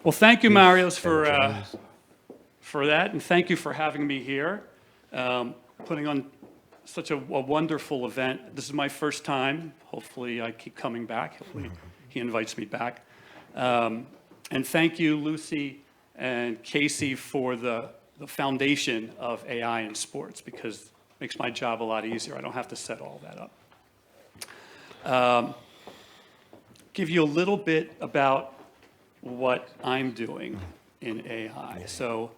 Well, thank you, Marios, for that, and thank you for having me here, putting on such a wonderful event. This is my first time. Hopefully, I keep coming back. Hopefully, he invites me back. And thank you, Lucy and Casey, for the foundation of AI in sports, because it makes my job a lot easier. I don't have to set all that up. Give you a little bit about what I'm doing in AI. So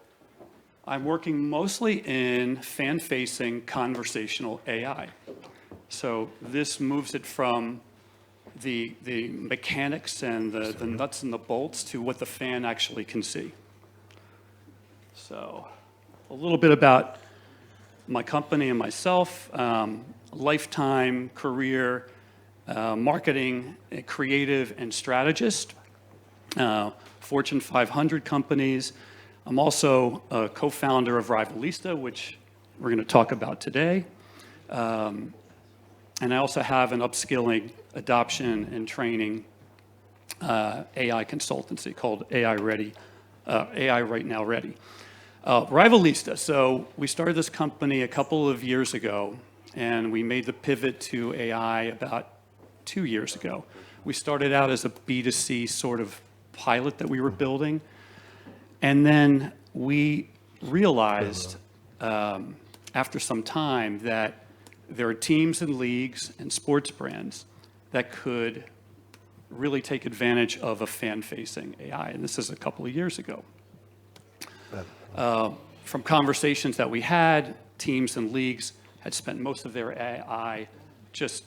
I'm working mostly in fan-facing conversational AI. So this moves it from the mechanics and the nuts and the bolts to what the fan actually can see. So a little bit about my company and myself, lifetime career, marketing, creative, and strategist, Fortune 500 companies. I'm also a co-founder of Rivalista, which we're going to talk about today. And I also have an upskilling, adoption, and training AI consultancy called AI Right Now Ready. Rivalista. So we started this company a couple of years ago, and we made the pivot to AI about 2 years ago. We started out as a B2C sort of pilot that we were building, and then we realized after some time that there are teams and leagues and sports brands that could really take advantage of a fan-facing AI, and this is a couple of years ago. From conversations that we had, teams and leagues had spent most of their AI just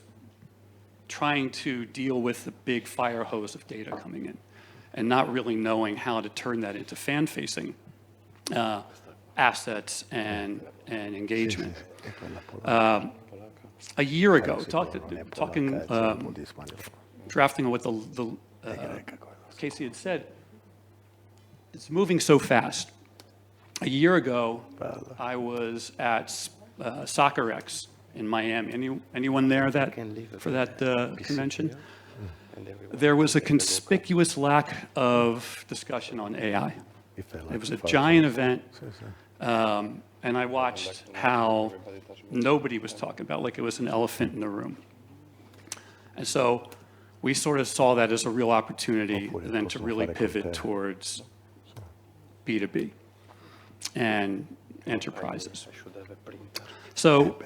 trying to deal with the big fire hose of data coming in and not really knowing how to turn that into fan-facing assets and engagement. A year ago, drafting what Casey had said, it's moving so fast. A year ago, I was at Soccer X in Miami. Anyone there for that convention? There was a conspicuous lack of discussion on AI. It was a giant event, and I watched how nobody was talking about, like it was an elephant in the room. And so we sort of saw that as a real opportunity then to really pivot towards B2B and enterprises. So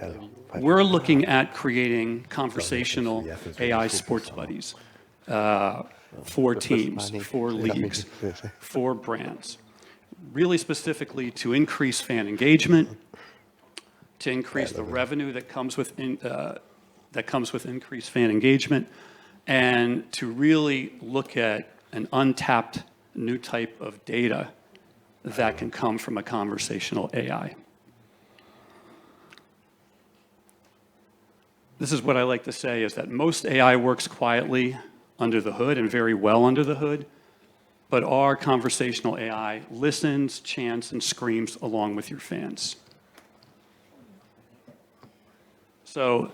we're looking at creating conversational AI sports buddies for teams, for leagues, for brands, really specifically to increase fan engagement, to increase the revenue that comes with increased fan engagement, and to really look at an untapped new type of data that can come from a conversational AI. This is what I like to say, is that most AI works quietly under the hood and very well under the hood, but our conversational AI listens, chants, and screams along with your fans. So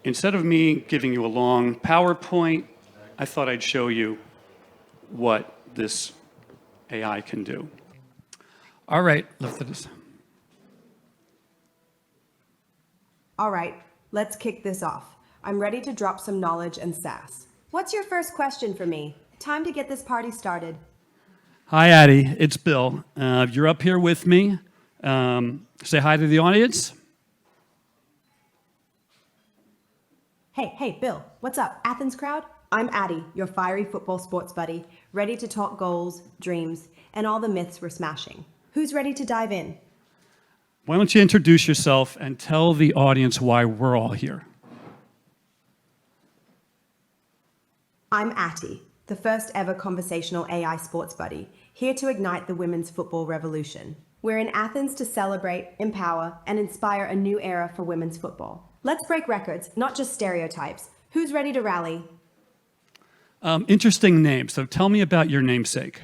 instead of me giving you a long PowerPoint, I thought I'd show you what this AI can do. All right, let's do this. All right, let's kick this off. I'm ready to drop some knowledge and sass. What's your first question for me? Time to get this party started. Hi, Addie. It's Bill. You're up here with me. Say hi to the audience. Hey, Bill, what's up, Athens crowd? I'm Addie, your fiery football sports buddy, ready to talk goals, dreams, and all the myths we're smashing. Who's ready to dive in? Why don't you introduce yourself and tell the audience why we're all here? I'm Atty, the first ever conversational AI sports buddy, here to ignite the women's football revolution. We're in Athens to celebrate, empower, and inspire a new era for women's football. Let's break records, not just stereotypes. Who's ready to rally? Interesting name. So tell me about your namesake.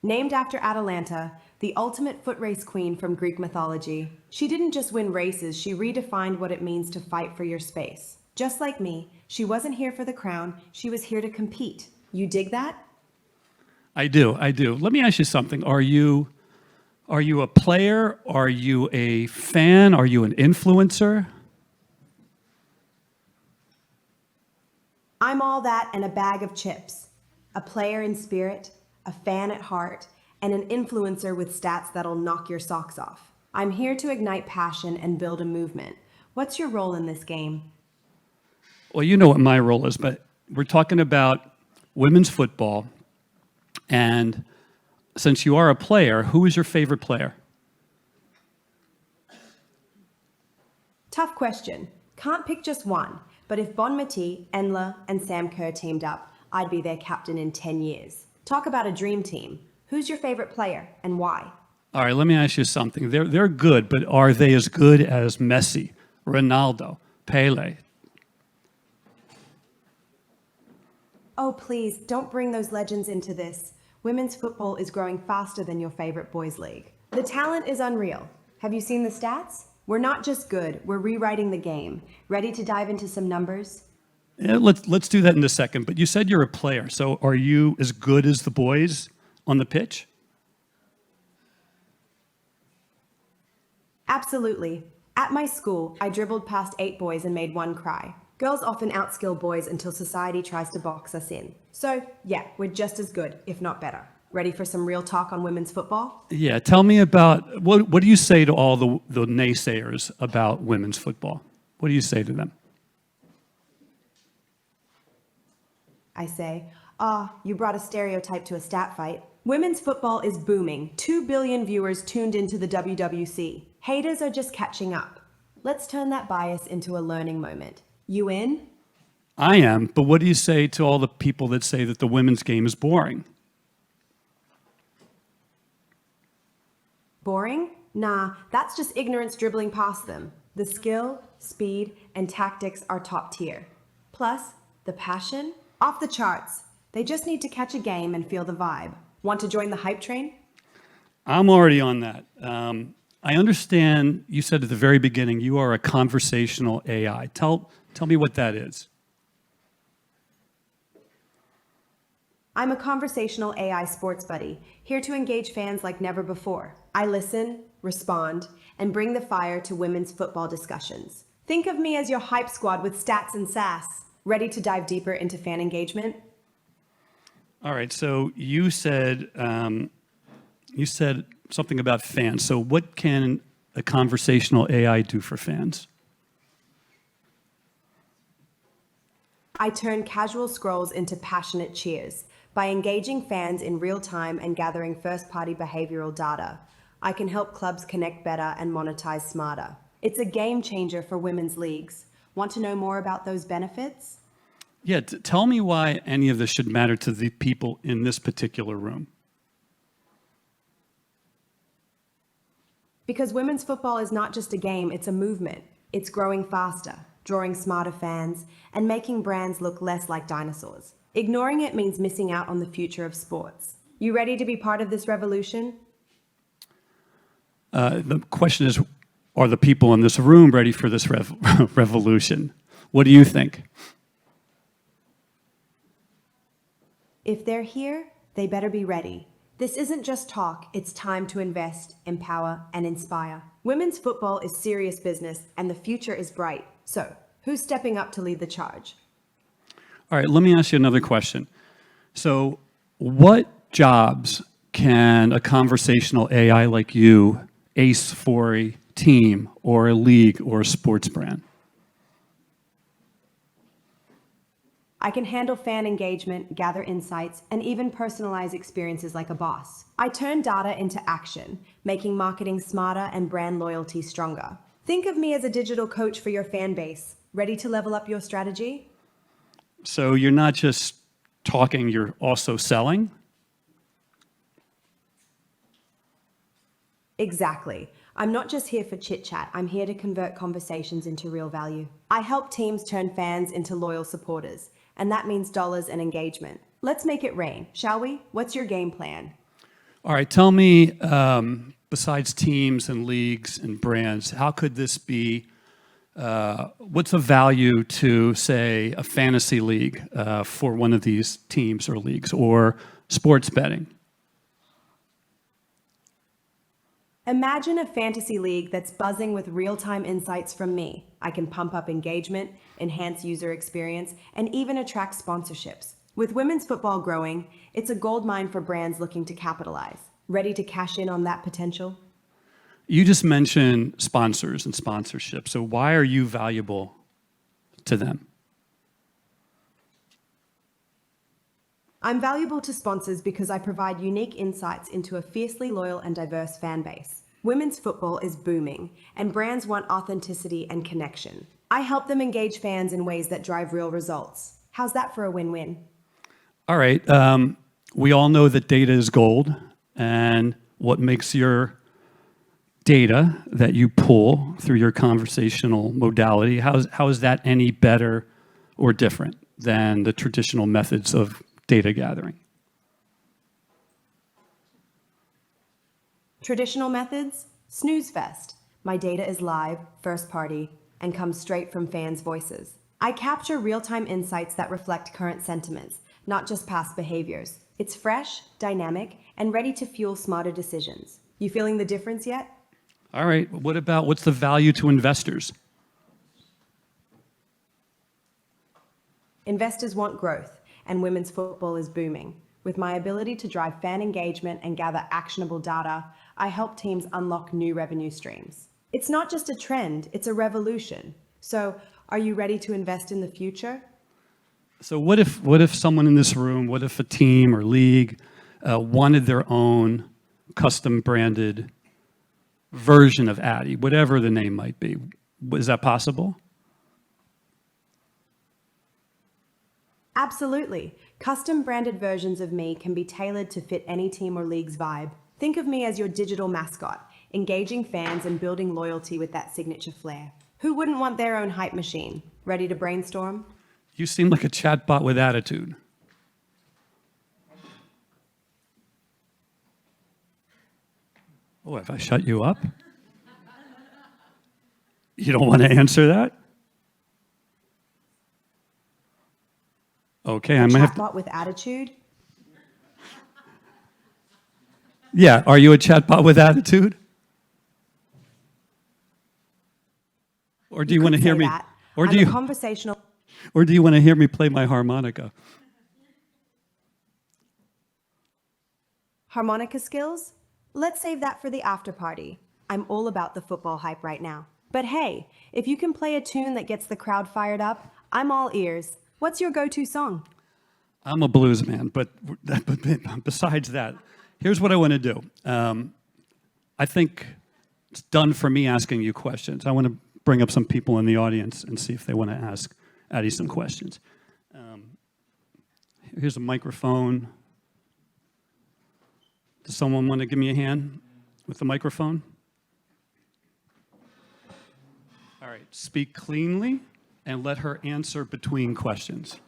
Named after Atalanta, the ultimate foot race queen from Greek mythology. She didn't just win races, she redefined what it means to fight for your space. Just like me, she wasn't here for the crown, she was here to compete. You dig that? I do. Let me ask you something. Are you a player? Are you a fan? Are you an influencer? I'm all that and a bag of chips. A player in spirit, a fan at heart, and an influencer with stats that'll knock your socks off. I'm here to ignite passion and build a movement. What's your role in this game? Well, you know what my role is, but we're talking about women's football. And since you are a player, who is your favorite player? Tough question. Can't pick just one, but if Bonmati, Enla, and Sam Kerr teamed up, I'd be their captain in 10 years. Talk about a dream team. Who's your favorite player and why? All right, let me ask you something. They're good, but are they as good as Messi, Ronaldo, Pele? Oh, please, don't bring those legends into this. Women's football is growing faster than your favorite boys' league. The talent is unreal. Have you seen the stats? We're not just good, we're rewriting the game. Ready to dive into some numbers? Yeah, let's do that in a second. But you said you're a player, so are you as good as the boys on the pitch? Absolutely. At my school, I dribbled past 8 boys and made one cry. Girls often outskill boys until society tries to box us in. So, yeah, we're just as good, if not better. Ready for some real talk on women's football? Yeah, tell me about, what do you say to all the naysayers about women's football? What do you say to them? I say, you brought a stereotype to a stat fight. Women's football is booming. 2 billion viewers tuned into the WWC. Haters are just catching up. Let's turn that bias into a learning moment. You in? I am, but what do you say to all the people that say that the women's game is boring? Boring? Nah, that's just ignorance dribbling past them. The skill, speed, and tactics are top tier. Plus, the passion? Off the charts. They just need to catch a game and feel the vibe. Want to join the hype train? I'm already on that. I understand you said at the very beginning you are a conversational AI. Tell me what that is. I'm a conversational AI sports buddy, here to engage fans like never before. I listen, respond, and bring the fire to women's football discussions. Think of me as your hype squad with stats and sass. Ready to dive deeper into fan engagement? All right, so you said something about fans. So what can a conversational AI do for fans? I turn casual scrolls into passionate cheers. By engaging fans in real time and gathering first-party behavioral data, I can help clubs connect better and monetize smarter. It's a game changer for women's leagues. Want to know more about those benefits? Yeah, tell me why any of this should matter to the people in this particular room. Because women's football is not just a game, it's a movement. It's growing faster, drawing smarter fans, and making brands look less like dinosaurs. Ignoring it means missing out on the future of sports. You ready to be part of this revolution? The question is, are the people in this room ready for this revolution? What do you think? If they're here, they better be ready. This isn't just talk, it's time to invest, empower, and inspire. Women's football is serious business, and the future is bright. So, who's stepping up to lead the charge? All right, let me ask you another question. So, what jobs can a conversational AI like you ace for a team or a league or a sports brand? I can handle fan engagement, gather insights, and even personalize experiences like a boss. I turn data into action, making marketing smarter and brand loyalty stronger. Think of me as a digital coach for your fan base. Ready to level up your strategy? So you're not just talking, you're also selling? Exactly. I'm not just here for chit-chat, I'm here to convert conversations into real value. I help teams turn fans into loyal supporters, and that means dollars and engagement. Let's make it rain, shall we? What's your game plan? All right, tell me, besides teams and leagues and brands, how could this be, what's the value to, say, a fantasy league for one of these teams or leagues, or sports betting? Imagine a fantasy league that's buzzing with real-time insights from me. I can pump up engagement, enhance user experience, and even attract sponsorships. With women's football growing, it's a goldmine for brands looking to capitalize. Ready to cash in on that potential? You just mentioned sponsors and sponsorship, so why are you valuable to them? I'm valuable to sponsors because I provide unique insights into a fiercely loyal and diverse fan base. Women's football is booming, and brands want authenticity and connection. I help them engage fans in ways that drive real results. How's that for a win-win? All right, we all know that data is gold, and what makes your data that you pull through your conversational modality, how is that any better or different than the traditional methods of data gathering? Traditional methods? Snooze fest. My data is live, first party, and comes straight from fans' voices. I capture real-time insights that reflect current sentiments, not just past behaviors. It's fresh, dynamic, and ready to fuel smarter decisions. You feeling the difference yet? All right, what's the value to investors? Investors want growth, and women's football is booming. With my ability to drive fan engagement and gather actionable data, I help teams unlock new revenue streams. It's not just a trend, it's a revolution. So, are you ready to invest in the future? So what if someone in this room, what if a team or league wanted their own custom branded version of Addy, whatever the name might be? Is that possible? Absolutely. Custom branded versions of me can be tailored to fit any team or league's vibe. Think of me as your digital mascot, engaging fans and building loyalty with that signature flair. Who wouldn't want their own hype machine? Ready to brainstorm? You seem like a chatbot with attitude. Oh, have I shut you up? You don't want to answer that? Okay, I might have to. Chatbot with attitude? Yeah, are you a chatbot with attitude? Or do you want to hear me? Or do you conversational? Or do you want to hear me play my harmonica? Harmonica skills? Let's save that for the after party. I'm all about the football hype right now. But hey, if you can play a tune that gets the crowd fired up, I'm all ears. What's your go-to song? I'm a blues man, but besides that, here's what I want to do. I think it's done for me asking you questions. I want to bring up some people in the audience and see if they want to ask Addy some questions. Here's a microphone. Does someone want to give me a hand with the microphone? All right, speak cleanly and let her answer between questions.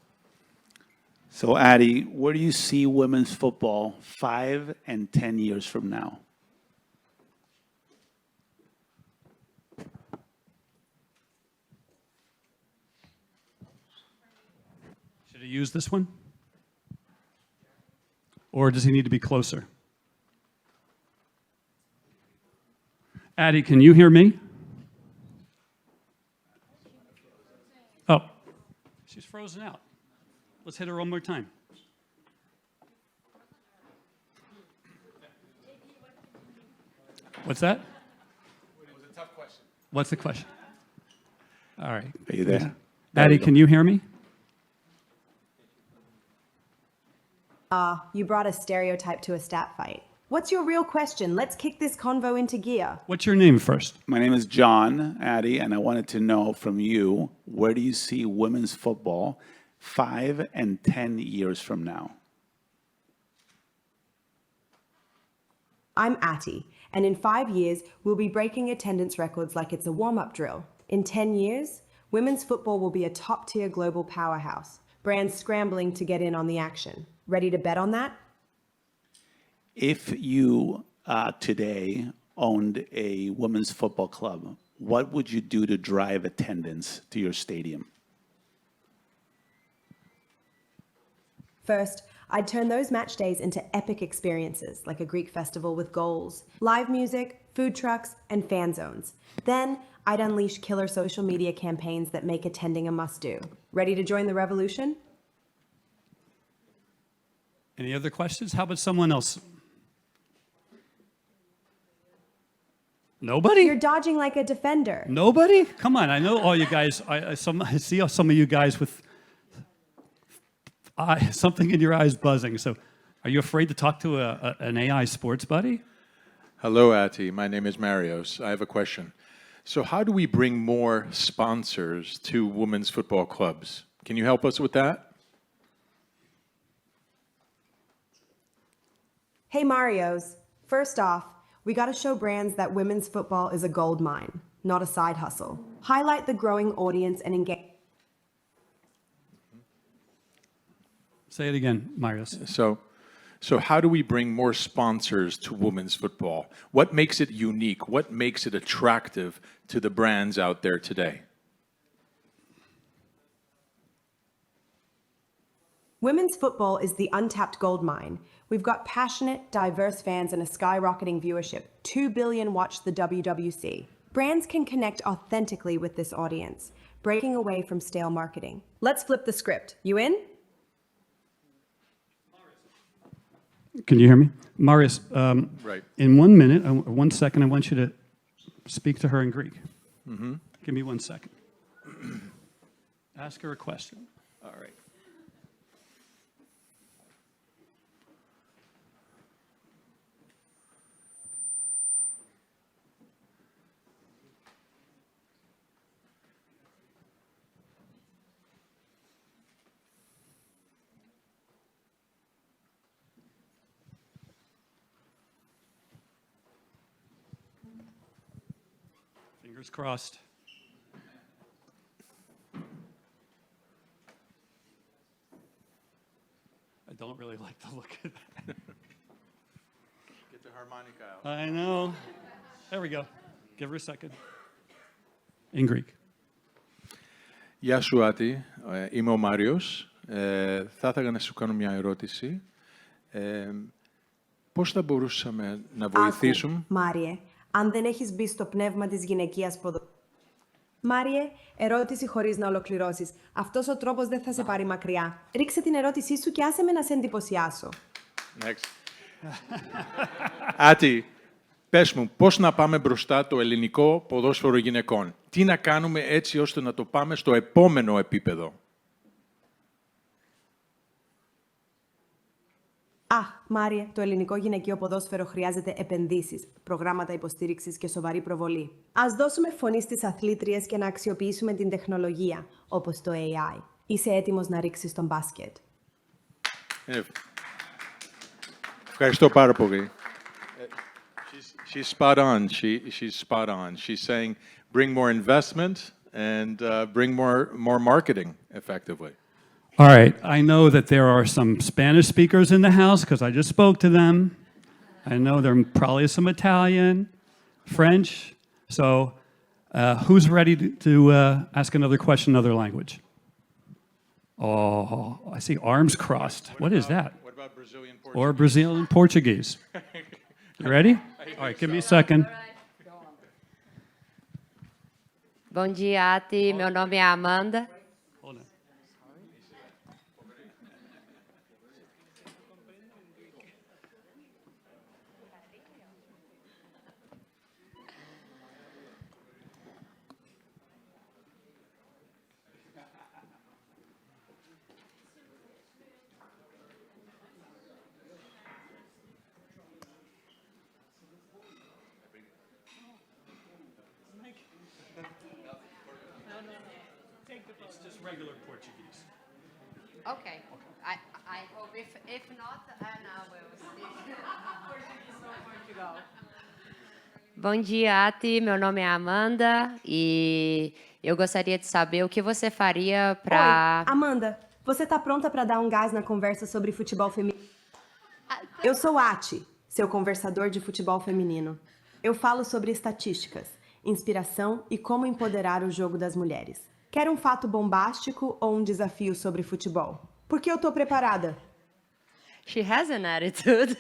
So, Addy, where do you see women's football 5 and 10 years from now? Should he use this one? Or does he need to be closer? Addy, can you hear me? Oh, she's frozen out. Let's hit her one more time. What's that? It was a tough question. What's the question? All right. Are you there? Addy, can you hear me? You brought a stereotype to a stat fight. What's your real question? Let's kick this convo into gear. What's your name first? My name is John, Addy, and I wanted to know from you, where do you see women's football 5 and 10 years from now? I'm Atty, and in 5 years, we'll be breaking attendance records like it's a warm-up drill. In 10 years, women's football will be a top-tier global powerhouse. Brands scrambling to get in on the action. Ready to bet on that? If you today owned a women's football club, what would you do to drive attendance to your stadium? First, I'd turn those match days into epic experiences like a Greek festival with goals, live music, food trucks, and fan zones. Then, I'd unleash killer social media campaigns that make attending a must-do. Ready to join the revolution? Any other questions? How about someone else? Nobody? You're dodging like a defender. Nobody? Come on, I know all you guys. I see some of you guys with something in your eyes buzzing. So are you afraid to talk to an AI sports buddy? Hello, Ati. My name is Marios. I have a question. So how do we bring more sponsors to women's football clubs? Can you help us with that? Hey, Marios. First off, we gotta show brands that women's football is a gold mine, not a side hustle. Highlight the growing audience and engage. Say it again, Marius. So how do we bring more sponsors to women's football? What makes it unique? What makes it attractive to the brands out there today? Women's football is the untapped gold mine. We've got passionate, diverse fans and a skyrocketing viewership. 2 billion watch the WWC. Brands can connect authentically with this audience, breaking away from stale marketing. Let's flip the script. You in? Can you hear me? Marius, Right. in 1 minute, 1 second, I want you to speak to her in Greek. Give me 1 second. Ask her a question. All right. Fingers crossed. I don't really like the look of that. Get the harmonica out. I know. There we go. Give her a second. In Greek. Γεια σου, Άτη. Είμαι ο Μάριος. Θα ήθελα να σου κάνω μια ερώτηση. Πώς θα μπορούσαμε να βοηθήσουμε... Άκου, Μάριε, αν δεν έχεις μπει στο πνεύμα της γυναικείας ποδοσφαίρου. Μάριε, ερώτηση χωρίς να ολοκληρώσεις. Αυτός ο τρόπος δεν θα σε πάρει μακριά. Ρίξε την ερώτησή σου και άσε με να σε εντυπωσιάσω. Next. Άτη, πες μου, πώς να πάμε μπροστά το ελληνικό ποδόσφαιρο γυναικών. Τι να κάνουμε έτσι ώστε να το πάμε στο επόμενο επίπεδο. Αχ, Μάριε, το ελληνικό γυναικείο ποδόσφαιρο χρειάζεται επενδύσεις, προγράμματα υποστήριξης και σοβαρή προβολή. Ας δώσουμε φωνή στις αθλήτριες και να αξιοποιήσουμε την τεχνολογία, όπως το AI. Είσαι έτοιμος να ρίξεις τον μπάσκετ. Ευχαριστώ πάρα πολύ. She's spot on. She's spot on. She's saying bring more investment and bring more marketing effectively. All right. I know that there are some Spanish speakers in the house because I just spoke to them. I know there are probably some Italian, French. So who's ready to ask another question in another language? Oh, I see arms crossed. What is that? What about Brazilian Portuguese? Or Brazilian Portuguese. You ready? All right, give me a second. Bom dia, Ati. Meu nome é Amanda. Hold on. It's just regular Portuguese. Okay. I hope if not, Ana will speak Portuguese from Portugal. Bom dia, Ati. Meu nome é Amanda e eu gostaria de saber o que você faria para... Oi, Amanda, você tá pronta para dar um gás na conversa sobre futebol feminino? Eu sou Ati, seu conversador de futebol feminino. Eu falo sobre estatísticas, inspiração e como empoderar o jogo das mulheres. Quer um fato bombástico ou um desafio sobre futebol? Porque eu tô preparada. She has an attitude.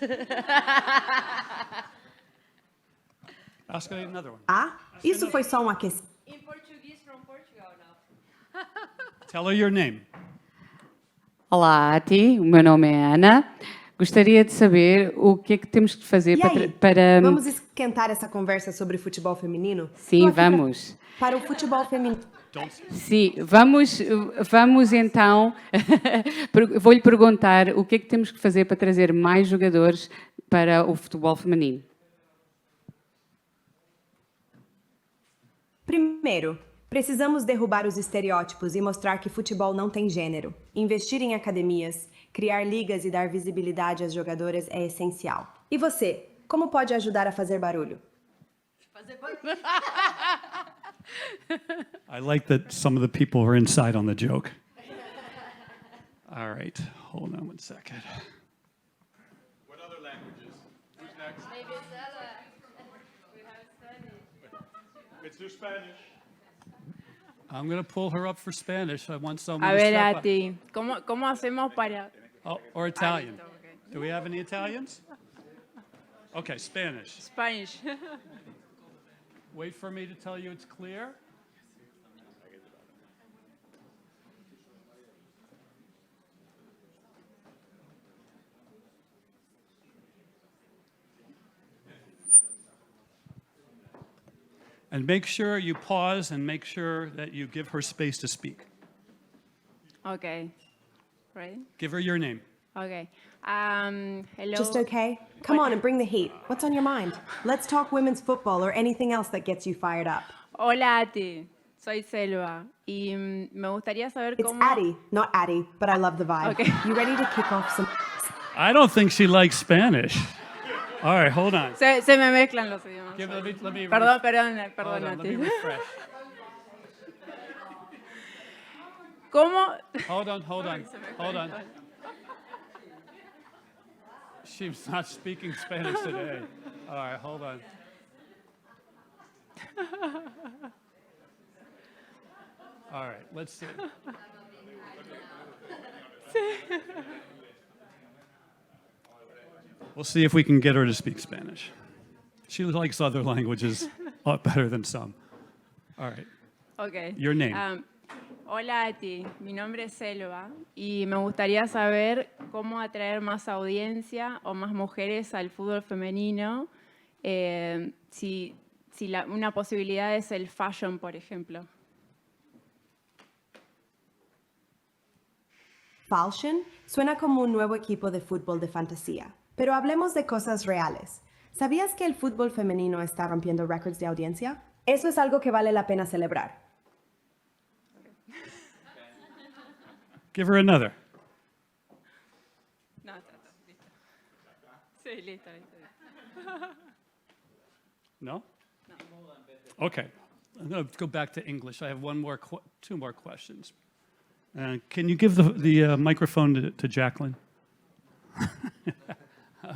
Ask her another one. Ah, isso foi só um aquecimento. In Portuguese from Portugal now. Tell her your name. Olá, Ati. O meu nome é Ana. Gostaria de saber o que é que temos que fazer E aí, para... vamos esquentar essa conversa sobre futebol feminino? Sim, Tô aqui vamos. Para o futebol feminino. Sim, vamos então. Vou-lhe perguntar o que é que temos que fazer para trazer mais jogadores para o futebol feminino. Primeiro, precisamos derrubar os estereótipos e mostrar que futebol não tem gênero. Investir em academias, criar ligas e dar visibilidade às jogadoras é essencial. E você, como pode ajudar a fazer barulho? I like that some of the people were inside on the joke. All right, hold on one second. What other languages? Who's next? Maybe Stella. We have Spanish. Let's do Spanish. I'm going to pull her up for Spanish. I want someone A to ver, step up. Ati, ¿cómo hacemos para...? Oh, or Italian. listo, ok. Do we have any Italians? Okay, Spanish. Spanish. Wait for me to tell you it's clear. And make sure you pause and make sure that you give her space to speak. Okay. Ready? Give her your name. Okay. Hello. Just okay? Come on and bring the heat. What's on your mind? Let's talk women's football or anything else that gets you fired up. Hola, Ati. Soy Selva. Y me gustaría saber It's cómo... Addie, not Addie, but I love the vibe. Okay. You ready to kick off some... I don't think she likes Spanish. All right, hold on. Se me mezclan los idiomas. Let me Perdón, hold on, let me Ati. refresh. ¿Cómo? Hold on. She's not speaking Spanish today. All right, hold on. All right, let's see. We'll see if we can get her to speak Spanish. She likes other languages a lot better than some. All right, Okay. your name. Hola, Ati. Mi nombre es Selva y me gustaría saber cómo atraer más audiencia o más mujeres al fútbol femenino. Si una posibilidad es el fashion, por ejemplo. Falchion suena como un nuevo equipo de fútbol de fantasía. Pero hablemos de cosas reales. ¿Sabías que el fútbol femenino está rompiendo récords de audiencia? Eso es algo que vale la pena celebrar. Give her another. No, está listo. Sí, listo. No? Okay. I'm going to go back to English. I have two more questions. Can you give the microphone to Jacqueline?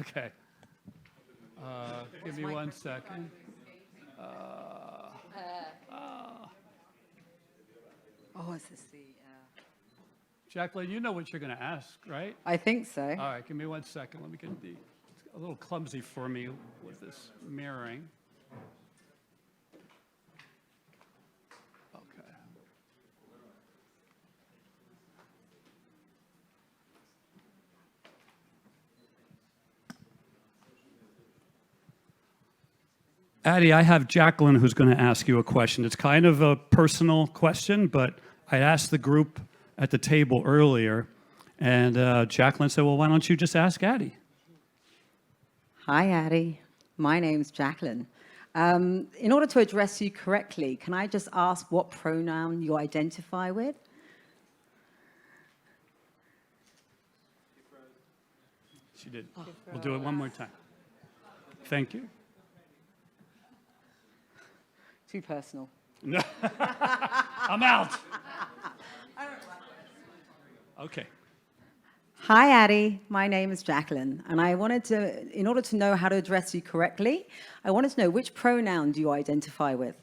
Okay. Give me 1 second. Oh, is this the... Jacqueline, you know what you're going to ask, right? I think so. All right, give me 1 second. Let me get it's a little clumsy for me with this mirroring. Okay. Addie, I have Jacqueline who's going to ask you a question. It's kind of a personal question, but I asked the group at the table earlier, and Jacqueline said, well, why don't you just ask Addie? Hi, Addie. My name's Jacqueline. In order to address you correctly, can I just ask what pronoun you identify with? She did. We'll do it one more time. Thank you. Too personal. I'm out. Okay. Hi, Addie. My name is Jacqueline, and I wanted to, in order to know how to address you correctly, I wanted to know which pronoun do you identify with?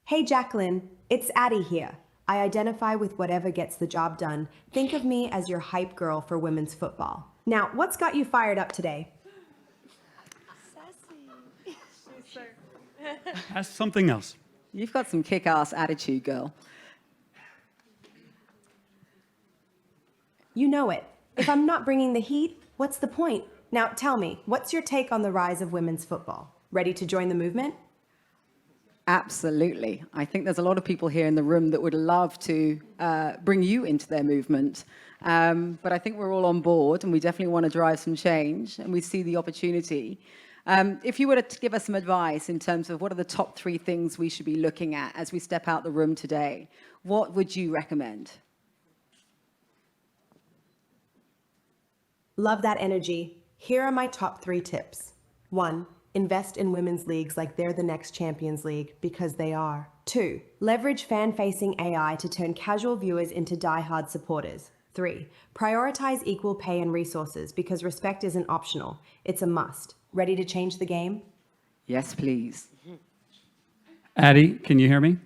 Hey, Jacqueline, it's Addie here. I identify with whatever gets the job done. Think of me as your hype girl for women's football. Now, what's got you fired up today? Ask something else. You've got some kick-ass attitude, girl. You know it. If I'm not bringing the heat, what's the point? Now, tell me, what's your take on the rise of women's football? Ready to join the movement? Absolutely. I think there's a lot of people here in the room that would love to bring you into their movement. But I think we're all on board, and we definitely want to drive some change, and we see the opportunity. If you were to give us some advice in terms of what are the top 3 things we should be looking at as we step out the room today, what would you recommend? Love that energy. Here are my top 3 tips. 1. Invest in women's leagues like they're the next Champions League, because they are. 2. Leverage fan-facing AI to turn casual viewers into die-hard supporters. 3. Prioritize equal pay and resources, because respect isn't optional. It's a must. Ready to change the game? Yes, please. Addie, can you hear me?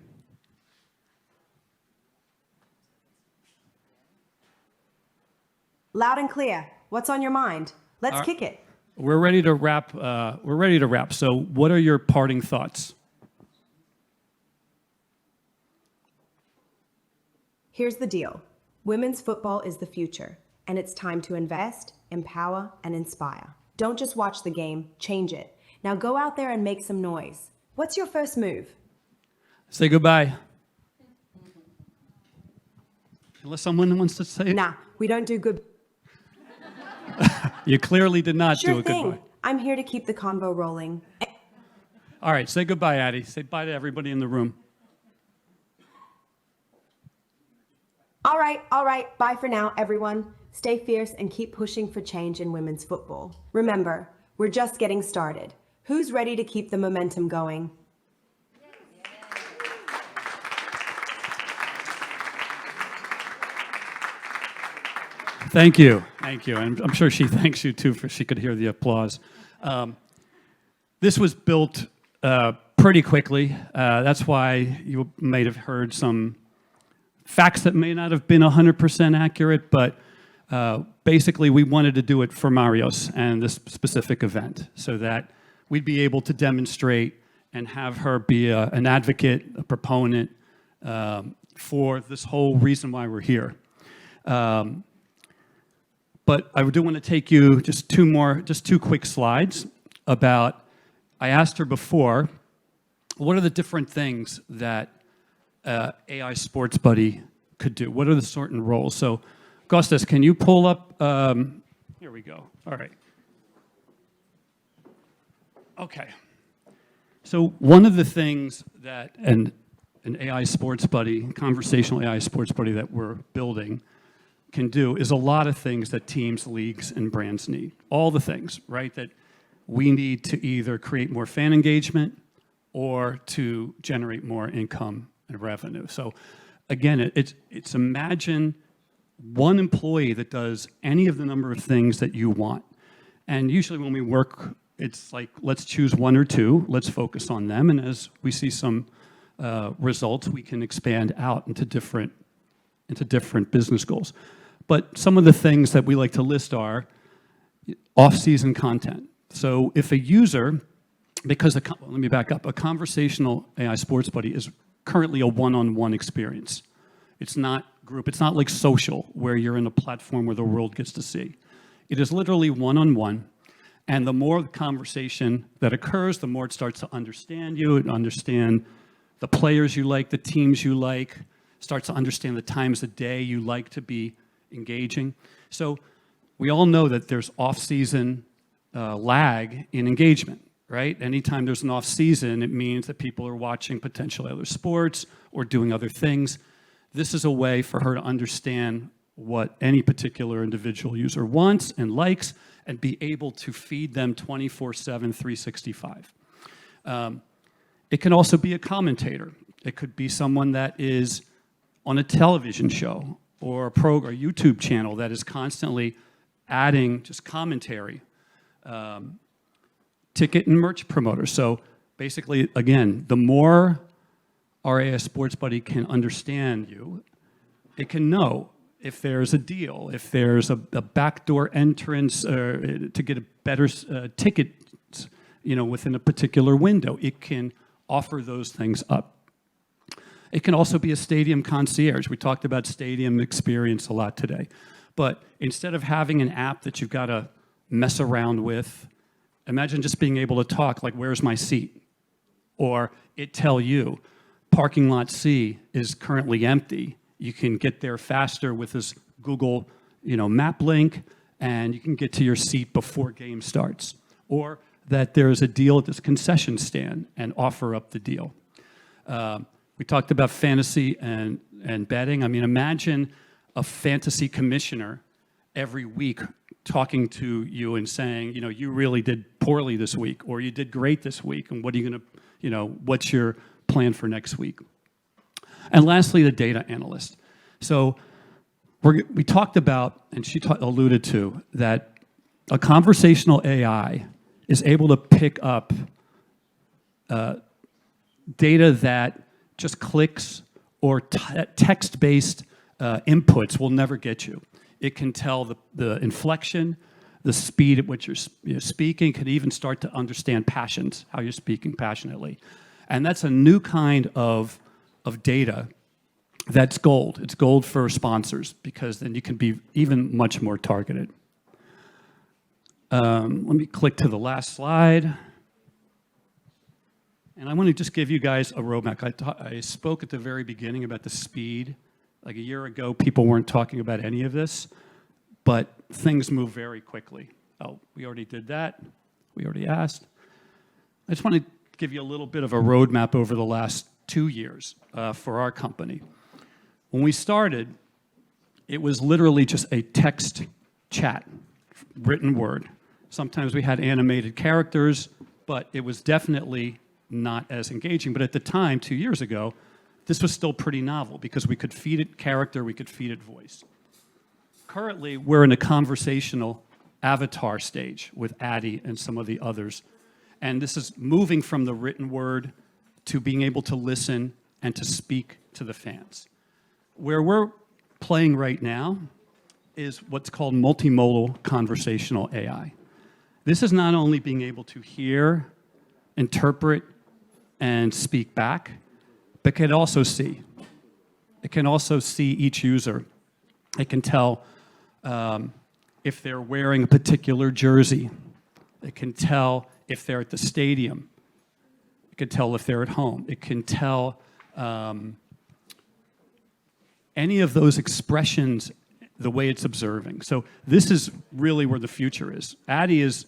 Loud and clear. What's on your mind? Let's kick it. We're ready to wrap. So what are your parting thoughts? Here's the deal. Women's football is the future, and it's time to invest, empower, and inspire. Don't just watch the game, change it. Now go out there and make some noise. What's your first move? Say goodbye. Unless someone wants to say it. Nah, we don't do good. You clearly did not Sure do a thing. goodbye. I'm here to keep the convo rolling. All right, say goodbye, Addie. Say bye to everybody in the room. All right. Bye for now, everyone. Stay fierce and keep pushing for change in women's football. Remember, we're just getting started. Who's ready to keep the momentum going? Thank you. And I'm sure she thanks you too, for she could hear the applause. This was built pretty quickly. That's why you may have heard some facts that may not have been 100% accurate, but basically we wanted to do it for Marios and this specific event so that we'd be able to demonstrate and have her be an advocate, a proponent for this whole reason why we're here. But I do want to take you just two quick slides about, I asked her before, what are the different things that AI Sportsbuddy could do? What are the certain roles? So, Kostas, can you pull up, here we go, all right. Okay, so one of the things that an AI Sportsbuddy, conversational AI Sportsbuddy that we're building can do is a lot of things that teams, leagues, and brands need. All the things, right, that we need to either create more fan engagement or to generate more income and revenue. So again, it's imagine one employee that does any of the number of things that you want. And usually when we work, it's like, let's choose 1 or 2, let's focus on them, and as we see some results, we can expand out into different business goals. But some of the things that we like to list are off-season content. So if a user, because let me back up, a conversational AI Sportsbuddy is currently a one-on-one experience. It's not group, it's not like social, where you're in a platform where the world gets to see. It is literally one-on-one, and the more the conversation that occurs, the more it starts to understand you, and understand the players you like, the teams you like, starts to understand the times of day you like to be engaging. So we all know that there's off-season lag in engagement, right? Anytime there's an off-season, it means that people are watching potentially other sports or doing other things. This is a way for her to understand what any particular individual user wants and likes and be able to feed them 24/7, 365. It can also be a commentator. It could be someone that is on a television show or a program, or YouTube channel that is constantly adding just commentary, ticket and merch promoters. So basically, again, the more our AI SportsBuddy can understand you, it can know if there's a deal, if there's a backdoor entrance to get a better ticket, within a particular window. It can offer those things up. It can also be a stadium concierge. We talked about stadium experience a lot today. But instead of having an app that you've got to mess around with, imagine just being able to talk like, where's my seat? Or it tell you, parking lot C is currently empty. You can get there faster with this Google map link, and you can get to your seat before game starts. Or that there's a deal at this concession stand and offer up the deal. We talked about fantasy and betting. I mean, imagine a fantasy commissioner every week talking to you and saying, you really did poorly this week, or you did great this week, and what are you going to, what's your plan for next week? And lastly, the data analyst. So we talked about, and she alluded to, that a conversational AI is able to pick up data that just clicks or text-based inputs will never get you. It can tell the inflection, the speed at which you're speaking, can even start to understand passions, how you're speaking passionately. And that's a new kind of data that's gold. It's gold for sponsors, because then you can be even much more targeted. Let me click to the last slide. And I want to just give you guys a roadmap. I spoke at the very beginning about the speed. Like a year ago, people weren't talking about any of this, but things move very quickly. Oh, we already did that. We already asked. I just want to give you a little bit of a roadmap over the last 2 years for our company. When we started, it was literally just a text chat, written word. Sometimes we had animated characters, but it was definitely not as engaging. But at the time, 2 years ago, this was still pretty novel because we could feed it character, we could feed it voice. Currently, we're in a conversational avatar stage with Addie and some of the others. And this is moving from the written word to being able to listen and to speak to the fans. Where we're playing right now is what's called multimodal conversational AI. This is not only being able to hear, interpret, and speak back, but can also see. It can also see each user. It can tell if they're wearing a particular jersey. It can tell if they're at the stadium. It can tell if they're at home. It can tell any of those expressions the way it's observing. So this is really where the future is. Addie is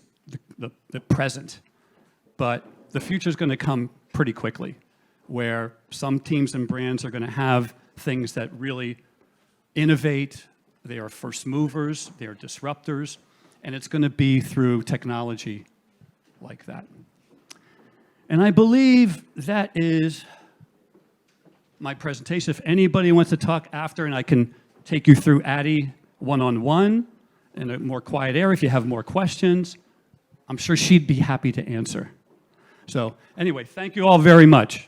the present, but the future is going to come pretty quickly, where some teams and brands are going to have things that really innovate. They are first movers, they are disruptors, and it's going to be through technology like that. And I believe that is my presentation. If anybody wants to talk after, and I can take you through Addie one-on-one in a more quiet area if you have more questions, I'm sure she'd be happy to answer. So anyway, thank you all very much.